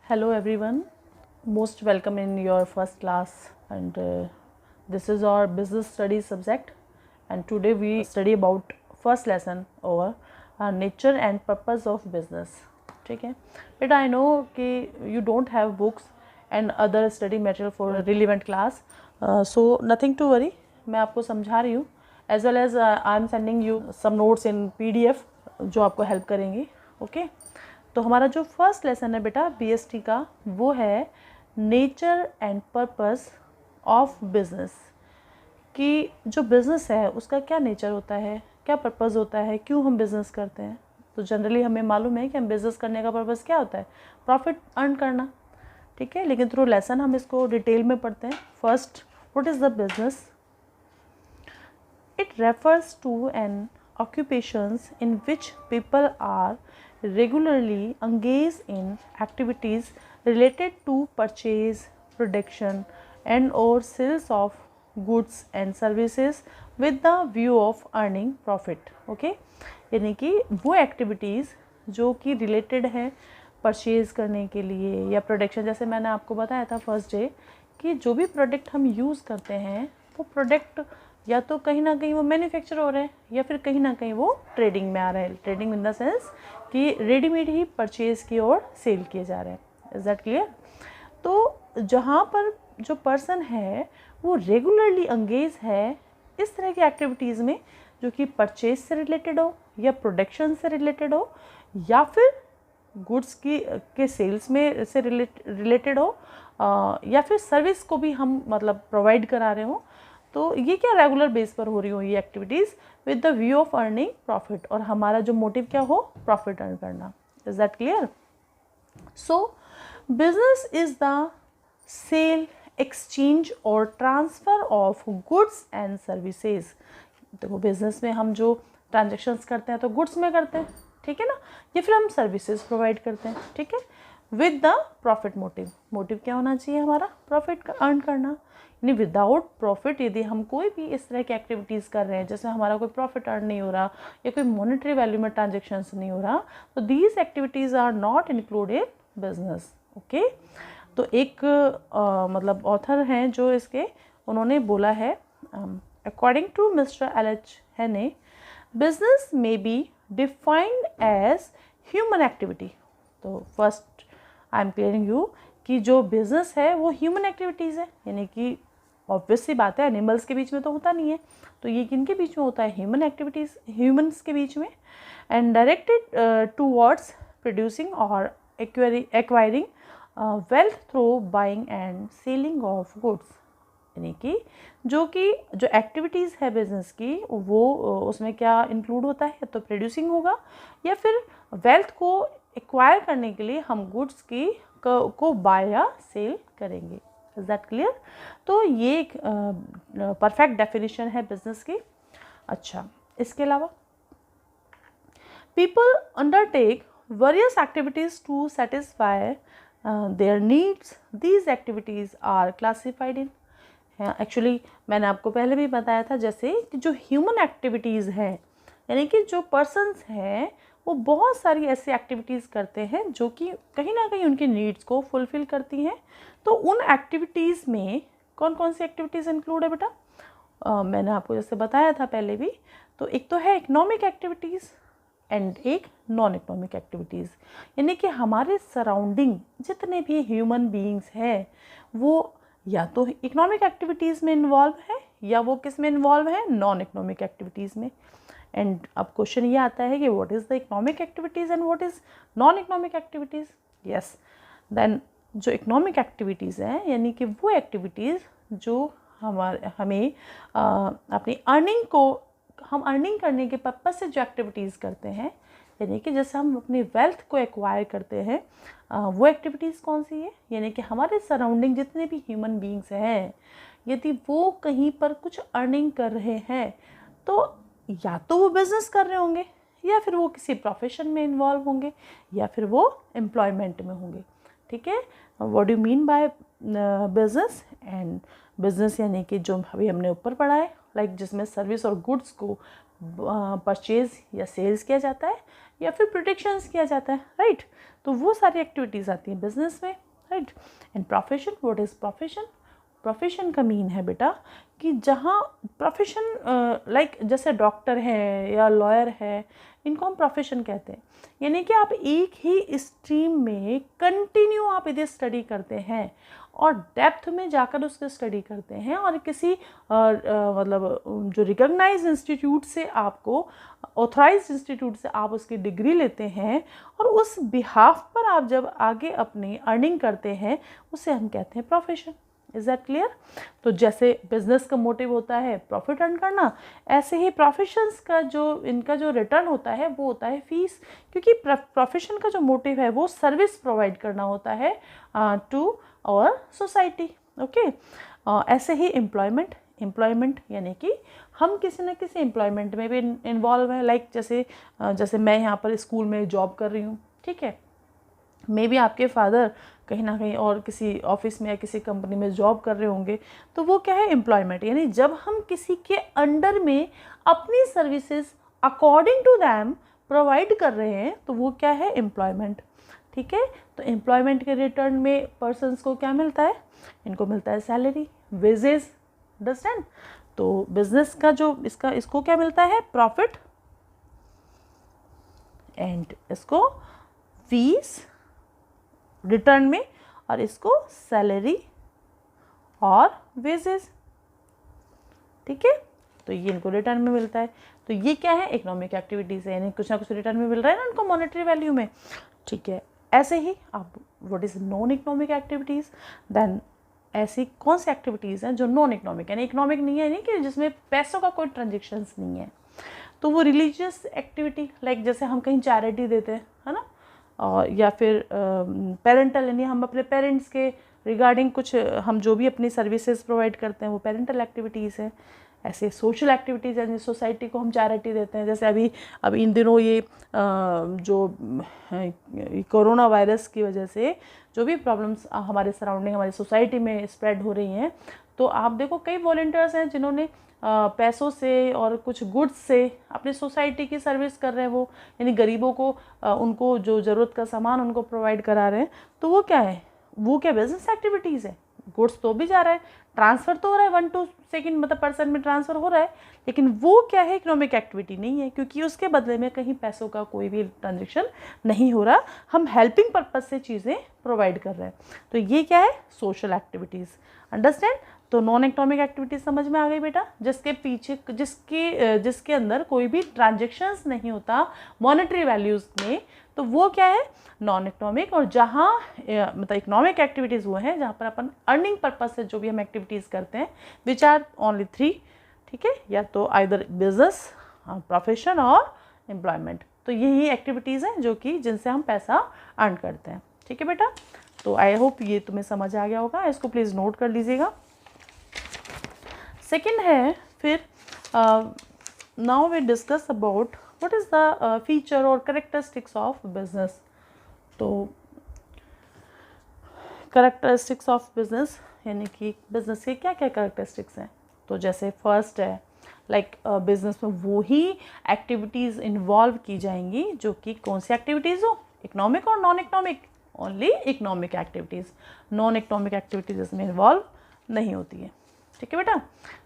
Hello everyone, most welcome in your first class and this is our business studies subject and today we study about first lesson over nature and purpose of business. ठीक है बेटा, I know कि you don't have books and other study material for relevant class, so nothing to worry. मैं आपको समझा रही हूँ as well as I am sending you some notes in PDF जो आपको हेल्प करेंगी. ओके तो हमारा जो फर्स्ट लेसन है बेटा बीएसटी का वो है nature and purpose of business, कि जो बिज़नेस है उसका क्या नेचर होता है, क्या पर्पस होता है, क्यों हम बिज़नेस करते हैं. तो जनरली हमें मालूम है कि हम बिज़नेस करने का पर्पस क्या होता है, प्रॉफिट अर्न करना. ठीक है, लेकिन थ्रू लेसन हम इसको डिटेल में पढ़ते हैं. First, what is the business? It refers to an occupations in which people are regularly engaged in activities related to purchase, production and or sales of goods and services with the view of earning profit. Okay, यानी कि वो activities जो कि related है purchase करने के लिए या प्रोडक्शन. जैसे मैंने आपको बताया था फर्स्ट डे कि जो भी प्रोडक्ट हम यूज़ करते हैं वो प्रोडक्ट या तो कहीं ना कहीं वो मैन्युफैक्चर हो रहे हैं या फिर कहीं ना कहीं वो ट्रेडिंग में आ रहे हैं. ट्रेडिंग इन द सेंस कि रेडीमेड ही परचेज़ की और सेल किए जा रहे हैं. Is that clear? तो जहाँ पर जो पर्सन है वो रेगुलरली एंगेज है इस तरह की एक्टिविटीज़ में जो कि परचेज से रिलेटेड हो या प्रोडक्शन से रिलेटेड हो या फिर गुड्स के सेल्स में से रिलेटेड हो या फिर सर्विस को भी हम मतलब प्रोवाइड करा रहे हो, तो ये क्या रेगुलर बेस पर हो रही हो ये activities with the view of earning profit, और हमारा जो मोटिव क्या हो, प्रॉफिट अर्न करना. Is that clear? So business is the sale, exchange और transfer of goods and services. देखो बिजनेस में हम जो ट्रांजेक्शन्स करते हैं तो गुड्स में करते हैं, ठीक है ना, या फिर हम सर्विसेज प्रोवाइड करते हैं. ठीक है, with the profit motive. Motive क्या होना चाहिए हमारा, प्रॉफिट का अर्न करना. यानी विदाउट प्रॉफिट यदि हम कोई भी इस तरह की एक्टिविटीज़ कर रहे हैं जैसे हमारा कोई प्रॉफिट अर्न नहीं हो रहा या कोई मॉनेटरी वैल्यू में ट्रांजेक्शन्स नहीं हो रहा, तो these activities are not include in business. Okay, तो एक मतलब ऑथर हैं जो इसके उन्होंने बोला है, according to mister L H. Haney, business may be defined as human activity. तो first I am clearing you कि जो बिजनेस है वो ह्यूमन एक्टिविटीज़ है, यानी कि ऑब्वियस सी बात है एनिमल्स के बीच में तो होता नहीं है, तो ये किन के बीच में होता है, ह्यूमन एक्टिविटीज़, ह्यूमन्स के बीच में. एंड डायरेक्टेड टूवर्ड्स प्रोड्यूसिंग और acquiring wealth through buying and selling of goods. यानी कि जो एक्टिविटीज़ है बिजनेस की वो उसमें क्या इंक्लूड होता है, तो प्रोड्यूसिंग होगा या फिर वेल्थ को एक्वायर करने के लिए हम गुड्स को बाय या सेल करेंगे. Is that clear? तो ये एक परफेक्ट डेफिनेशन है बिजनेस की. अच्छा, इसके अलावा people undertake various activities to satisfy their needs. These activities are classified in. Actually मैंने आपको पहले भी बताया था जैसे कि जो ह्यूमन एक्टिविटीज़ है यानी कि जो पर्सन्स हैं वो बहुत सारी ऐसी एक्टिविटीज़ करते हैं जो कि कहीं ना कहीं उनकी नीड्स को फुलफ़िल करती हैं. तो उन एक्टिविटीज़ में कौन कौन सी एक्टिविटीज़ इंक्लूड है बेटा? मैंने आपको जैसे बताया था पहले भी, तो एक तो है इकोनॉमिक एक्टिविटीज़ एंड एक नॉन इकोनॉमिक एक्टिविटीज़. यानी कि हमारे सराउंडिंग जितने भी ह्यूमन बीइंग्स हैं वो या तो इकोनॉमिक एक्टिविटीज़ में इन्वॉल्व है या वो किस में इन्वॉल्व है, नॉन इकोनॉमिक एक्टिविटीज़ में. एंड अब क्वेश्चन ये आता है कि what is the economic activities and what is non economic activities. Yes, then जो इकोनॉमिक एक्टिविटीज़ हैं यानी कि वो एक्टिविटीज़ जो हमें अपनी अर्निंग को हम अर्निंग करने के पर्पज़ से जो एक्टिविटीज़ करते हैं, यानी कि जैसे हम अपनी वेल्थ को एक्वायर करते हैं, वो एक्टिविटीज़ कौन सी है, यानी कि हमारे सराउंडिंग जितने भी ह्यूमन बीइंग्स हैं यदि वो कहीं पर कुछ अर्निंग कर रहे हैं तो या तो वो बिज़नेस कर रहे होंगे या फिर वो किसी प्रोफेशन में इन्वॉल्व होंगे या फिर वो एम्प्लॉयमेंट में होंगे. ठीक है, what do you mean by business? And business यानी कि जो अभी हमने ऊपर पढ़ा है, लाइक जिसमें सर्विस और गुड्स को परचेज या सेल्स किया जाता है, या फिर प्रोटेक्शंस किया जाता है, राइट। तो वो सारी एक्टिविटीज़ आती हैं बिजनेस में, right. And profession, what is profession? Profession का मीन है बेटा कि जहाँ प्रोफेशन लाइक जैसे डॉक्टर है या लॉयर है, इनको हम प्रोफेशन कहते हैं। यानी कि आप एक ही स्ट्रीम में कंटिन्यू आप यदि स्टडी करते हैं और डेप्थ में जाकर उसके स्टडी करते हैं और किसी मतलब जो रिकॉग्नाइज इंस्टीट्यूट से आपको, ऑथराइज इंस्टीट्यूट से आप उसकी डिग्री लेते हैं और उस बिहाफ पर आप जब आगे अपनी अर्निंग करते हैं, उसे हम कहते हैं प्रोफेशन। Is that clear? तो जैसे बिजनेस का मोटिव होता है प्रॉफिट अर्न करना, ऐसे ही प्रोफेशंस का जो इनका जो रिटर्न होता है वो होता है फीस, क्योंकि प्रोफेशन का जो मोटिव है वो सर्विस प्रोवाइड करना होता है टू आवर सोसाइटी। ओके, ऐसे ही एम्प्लॉयमेंट यानी कि हम किसी न किसी एम्प्लॉयमेंट में भी इन्वॉल्व हैं। लाइक जैसे मैं यहाँ पर स्कूल में जॉब कर रही हूँ, ठीक है, मे बी आपके फादर कहीं ना कहीं और किसी ऑफिस में या किसी कंपनी में जॉब कर रहे होंगे, तो वो क्या है? एम्प्लॉयमेंट। यानी जब हम किसी के अंडर में अपनी services according to them provide कर रहे हैं, तो वो क्या है? एम्प्लॉयमेंट। ठीक है, तो एम्प्लॉयमेंट के रिटर्न में पर्सन्स को क्या मिलता है? इनको मिलता है सैलरी, वेजेस। अंडरस्टैंड? तो बिजनेस का जो इसको क्या मिलता है? प्रॉफिट, एंड इसको फीस रिटर्न में, और इसको सैलरी और वेजेस। ठीक है, तो ये इनको रिटर्न में मिलता है। तो ये क्या है? इकोनॉमिक एक्टिविटीज़ है, यानी कुछ ना कुछ रिटर्न में मिल रहा है ना उनको मॉनेटरी वैल्यू में। ठीक है, ऐसे ही आप what is non economic activities, then ऐसी कौन सी एक्टिविटीज़ हैं जो नॉन इकोनॉमिक, यानी इकोनॉमिक नहीं है, यानी कि जिसमें पैसों का कोई ट्रांजेक्शन्स नहीं है। तो वो रिलीजियस एक्टिविटी, लाइक जैसे हम कहीं चैरिटी देते हैं, है ना, और या फिर पेरेंटल, यानी हम अपने पेरेंट्स के रिगार्डिंग कुछ हम जो भी अपनी सर्विसेज प्रोवाइड करते हैं वो पेरेंटल एक्टिविटीज़ है। ऐसे सोशल एक्टिविटीज़ यानी सोसाइटी को हम चैरिटी देते हैं। जैसे अभी इन दिनों ये जो कोरोना वायरस की वजह से जो भी प्रॉब्लम्स हमारे सराउंडिंग हमारी सोसाइटी में स्प्रेड हो रही हैं, तो आप देखो कई वॉलंटियर्स हैं जिन्होंने पैसों से और कुछ गुड्स से अपनी सोसाइटी की सर्विस कर रहे हैं। वो यानी गरीबों को उनको जो ज़रूरत का सामान उनको प्रोवाइड करा रहे हैं। तो वो क्या है? वो क्या बिजनेस एक्टिविटीज़ है? गुड्स तो भी जा रहा है, ट्रांसफ़र तो हो रहा है, 1 to 2 मतलब पर्सन में ट्रांसफ़र हो रहा है, लेकिन वो क्या है? इकोनॉमिक एक्टिविटी नहीं है, क्योंकि उसके बदले में कहीं पैसों का कोई भी ट्रांजेक्शन नहीं हो रहा। हम हेल्पिंग पर्पज़ से चीज़ें प्रोवाइड कर रहे हैं। तो ये क्या है? Social activities. अंडरस्टैंड? तो नॉन इकोनॉमिक एक्टिविटीज़ समझ में आ गई बेटा, जिसके पीछे जिसके अंदर कोई भी ट्रांजेक्शन्स नहीं होता मॉनेटरी वैल्यूज़ में, तो वो क्या है? Non economic. और जहाँ मतलब इकोनॉमिक एक्टिविटीज़ वो हैं जहाँ पर अपन अर्निंग पर्पज से जो भी हम एक्टिविटीज़ करते हैं, विच आर ओनली 3। ठीक है, या तो आइदर बिजनेस, प्रोफेशन और एम्प्लॉयमेंट। तो यही एक्टिविटीज़ हैं जो कि जिनसे हम पैसा अर्न करते हैं। ठीक है बेटा, तो आई होप ये तुम्हें समझ आ गया होगा, इसको प्लीज़ नोट कर लीजिएगा। सेकेंड है फिर now we discuss about what is the feature और करेक्टरिस्टिक्स ऑफ बिजनेस। तो करेक्टरिस्टिक्स ऑफ बिजनेस यानी कि बिजनेस के क्या क्या करेक्टरिस्टिक्स हैं। तो जैसे फर्स्ट है लाइक बिजनेस में वो ही एक्टिविटीज़ इन्वॉल्व की जाएंगी जो कि कौन सी एक्टिविटीज़ हो? इकोनॉमिक और non economic. Only economic activities, non economic activities इसमें इन्वॉल्व नहीं होती है। ठीक है बेटा,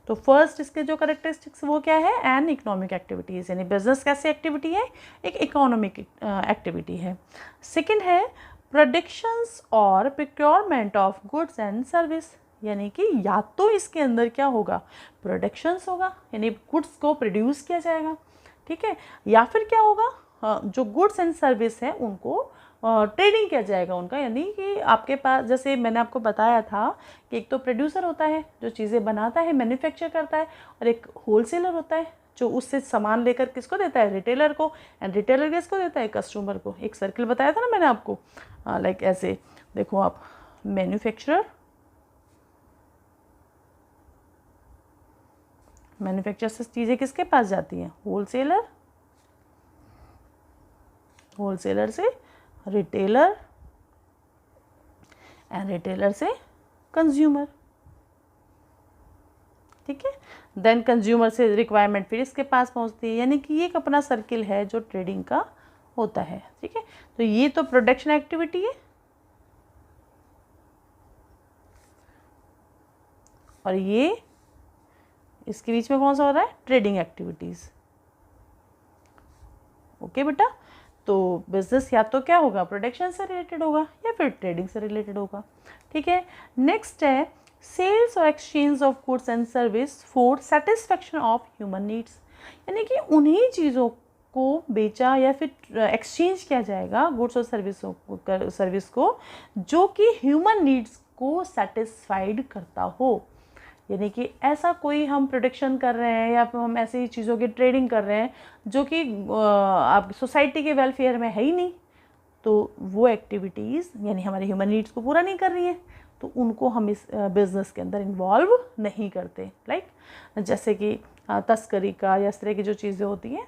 तो फर्स्ट इसके जो करेक्टरिस्टिक्स वो क्या है? एन इकोनॉमिक एक्टिविटीज़, यानी बिजनेस कैसी एक्टिविटी है? एक इकोनॉमिक एक्टिविटी है। सेकंड है प्रोडक्शंस और procurement of goods and service, यानी कि या तो इसके अंदर क्या होगा? प्रोडक्शंस होगा, यानी गुड्स को प्रोड्यूस किया जाएगा, ठीक है, या फिर क्या होगा? जो गुड्स एंड सर्विस है उनको ट्रेडिंग किया जाएगा उनका। यानी कि आपके पास, जैसे मैंने आपको बताया था कि एक तो प्रोड्यूसर होता है जो चीज़ें बनाता है, मैन्युफैक्चर करता है, और एक होलसेलर होता है जो उससे सामान लेकर किसको देता है? रिटेलर को। एंड रिटेलर किसको देता है? कस्टमर को। एक सर्किल बताया था ना मैंने आपको, लाइक ऐसे देखो आप, मैन्युफैक्चरर, मैन्युफैक्चर से चीज़ें किसके पास जाती हैं? होलसेलर, होलसेलर से रिटेलर, एंड रिटेलर से कंज्यूमर। ठीक है, देन कंज्यूमर से रिक्वायरमेंट फिर इसके पास पहुंचती है। यानी कि ये एक अपना सर्किल है जो ट्रेडिंग का होता है। ठीक है, तो ये तो प्रोडक्शन एक्टिविटी है, और ये इसके बीच में कौन सा हो रहा है, ट्रेडिंग एक्टिविटीज़। ओके बेटा, तो बिजनेस या तो क्या होगा, प्रोडक्शन से रिलेटेड होगा या फिर ट्रेडिंग से रिलेटेड होगा। ठीक है, नेक्स्ट है सेल्स और exchange of goods and service for satisfaction of human needs, यानी कि उन्हीं चीज़ों को बेचा या फिर एक्सचेंज किया जाएगा गुड्स और सर्विस को जो कि ह्यूमन नीड्स को सेटिस्फाइड करता हो। यानी कि ऐसा कोई हम प्रोडक्शन कर रहे हैं या फिर हम ऐसी चीज़ों की ट्रेडिंग कर रहे हैं जो कि आप सोसाइटी के वेलफेयर में है ही नहीं, तो वो एक्टिविटीज़ यानी हमारे ह्यूमन नीड्स को पूरा नहीं कर रही हैं, तो उनको हम इस बिज़नेस के अंदर इन्वॉल्व नहीं करते। लाइक जैसे कि तस्करी का या इस तरह की जो चीज़ें होती हैं,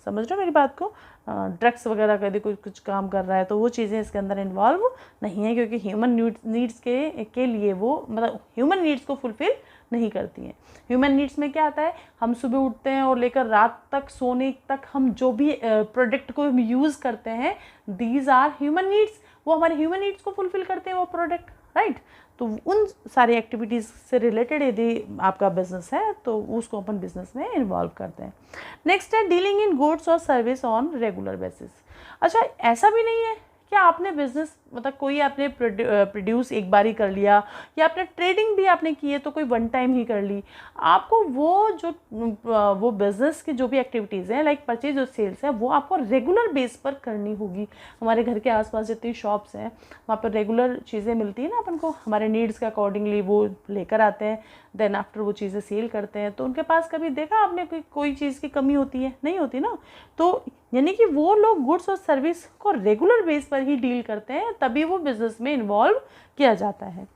समझ रहे हो मेरी बात को, ड्रग्स वगैरह का यदि कोई कुछ काम कर रहा है तो वो चीज़ें इसके अंदर इन्वॉल्व नहीं है, क्योंकि ह्यूमन नीड्स के लिए वो मतलब ह्यूमन नीड्स को फुलफ़िल नहीं करती हैं। ह्यूमन नीड्स में क्या आता है, हम सुबह उठते हैं और लेकर रात तक सोने तक हम जो भी प्रोडक्ट को हम यूज़ करते हैं, दीज आर ह्यूमन नीड्स, वो हमारे ह्यूमन नीड्स को फुलफ़िल करते हैं वो प्रोडक्ट, राइट। तो उन सारी एक्टिविटीज़ से रिलेटेड यदि आपका बिजनेस है तो उसको अपन बिजनेस में इन्वॉल्व करते हैं। नेक्स्ट है डीलिंग इन गुड्स और सर्विस ऑन रेगुलर बेसिस। अच्छा, ऐसा भी नहीं है कि आपने बिजनेस मतलब कोई आपने प्रोड्यूस एक बार ही कर लिया या आपने ट्रेडिंग भी आपने की है तो कोई वन टाइम ही कर ली। आपको वो बिज़नेस की जो भी एक्टिविटीज़ हैं लाइक परचेज और सेल्स है वो आपको रेगुलर बेस पर करनी होगी। हमारे घर के आसपास जितनी शॉप्स हैं वहाँ पर रेगुलर चीज़ें मिलती हैं ना, अपन को हमारे नीड्स के अकॉर्डिंगली वो लेकर आते हैं, देन आफ्टर वो चीज़ें सेल करते हैं। तो उनके पास कभी देखा आपने कोई चीज़ की कमी होती है? नहीं होती ना। तो यानी कि वो लोग गुड्स और सर्विस को रेगुलर बेस पर ही डील करते हैं, तभी वो बिजनेस में इन्वॉल्व किया जाता है।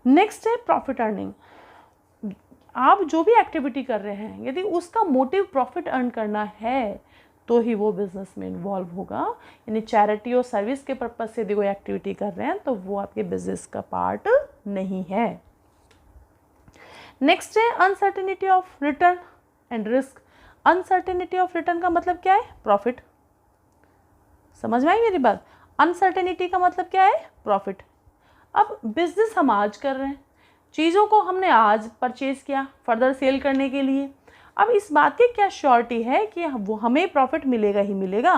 नेक्स्ट है प्रॉफिट अर्निंग। आप जो भी एक्टिविटी कर रहे हैं यदि उसका मोटिव प्रॉफिट अर्न करना है तो ही वो बिजनेस में इन्वॉल्व होगा। यानी चैरिटी और सर्विस के पर्पज से यदि कोई एक्टिविटी कर रहे हैं तो वो आपके बिजनेस का पार्ट नहीं है। नेक्स्ट है uncertainty of return and risk. Uncertainty of return का मतलब क्या है? प्रॉफिट। समझ में आई मेरी बात? अनसर्टेनिटी का मतलब क्या है? प्रॉफिट। अब बिजनेस हम आज कर रहे हैं, चीज़ों को हमने आज परचेज किया फर्दर सेल करने के लिए। अब इस बात की क्या श्योरिटी है कि वो हमें प्रॉफिट मिलेगा ही मिलेगा?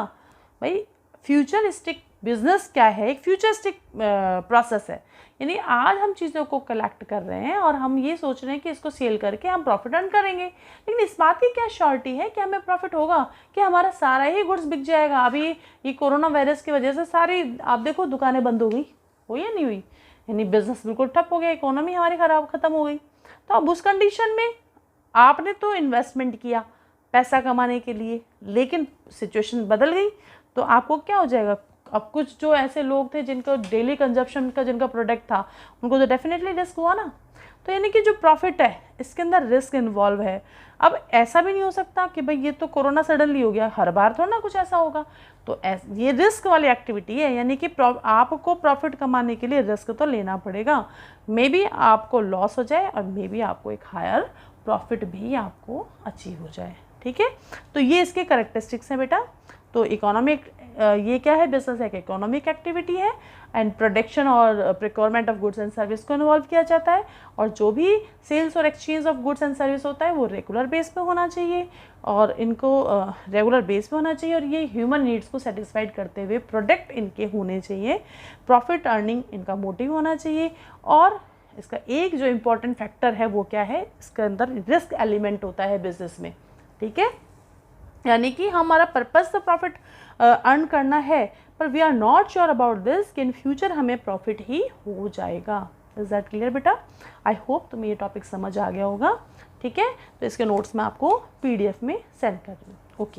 भाई फ्यूचरिस्टिक बिजनेस क्या है? एक फ्यूचरिस्टिक प्रोसेस है। यानी आज हम चीज़ों को कलेक्ट कर रहे हैं और हम ये सोच रहे हैं कि इसको सेल करके हम प्रॉफिट अर्न करेंगे, लेकिन इस बात की क्या श्योरिटी है कि हमें प्रॉफिट होगा, कि हमारा सारा ही गुड्स बिक जाएगा? अभी ये कोरोना वायरस की वजह से सारी आप देखो दुकानें बंद हो गई, हुई या नहीं हुई? यानी बिजनेस बिल्कुल ठप हो गया, इकोनॉमी हमारी ख़त्म हो गई। तो अब उस कंडीशन में आपने तो इन्वेस्टमेंट किया पैसा कमाने के लिए, लेकिन सिचुएशन बदल गई तो आपको क्या हो जाएगा? अब कुछ जो ऐसे लोग थे जिनको डेली कंजप्शन का जिनका प्रोडक्ट था उनको तो डेफिनेटली रिस्क हुआ ना। तो यानी कि जो प्रॉफिट है इसके अंदर रिस्क इन्वॉल्व है। अब ऐसा भी नहीं हो सकता कि भाई ये तो कोरोना सडनली हो गया, हर बार थोड़ा ना कुछ ऐसा होगा। तो ये रिस्क वाली एक्टिविटी है, यानी कि आपको प्रॉफिट कमाने के लिए रिस्क तो लेना पड़ेगा। मे बी आपको लॉस हो जाए और मे बी आपको एक हायर प्रॉफिट भी आपको अचीव हो जाए। ठीक है, तो ये इसके करेक्टरिस्टिक्स हैं बेटा। तो इकोनॉमिक ये क्या है? बिजनेस एक इकोनॉमिक एक्टिविटी है एंड प्रोडक्शन और procurement of goods and service को इन्वॉल्व किया जाता है, और जो भी सेल्स और exchange of goods and service होता है वो रेगुलर बेस पे होना चाहिए और इनको रेगुलर बेस पे होना चाहिए, और ये ह्यूमन नीड्स को सेटिस्फाइड करते हुए प्रोडक्ट इनके होने चाहिए। प्रॉफिट अर्निंग इनका मोटिव होना चाहिए, और इसका एक जो इम्पॉर्टेंट फैक्टर है वो क्या है? इसके अंदर रिस्क एलिमेंट होता है बिजनेस में। ठीक है, यानी कि हमारा पर्पस तो प्रॉफिट अर्न करना है, पर we are not sure about this कि इन फ्यूचर हमें प्रॉफिट ही हो जाएगा। इज दैट क्लियर बेटा? आई होप तुम्हें ये टॉपिक समझ आ गया होगा। ठीक है, तो इसके नोट्स मैं आपको PDF में सेंड कर रही हूँ। ओके।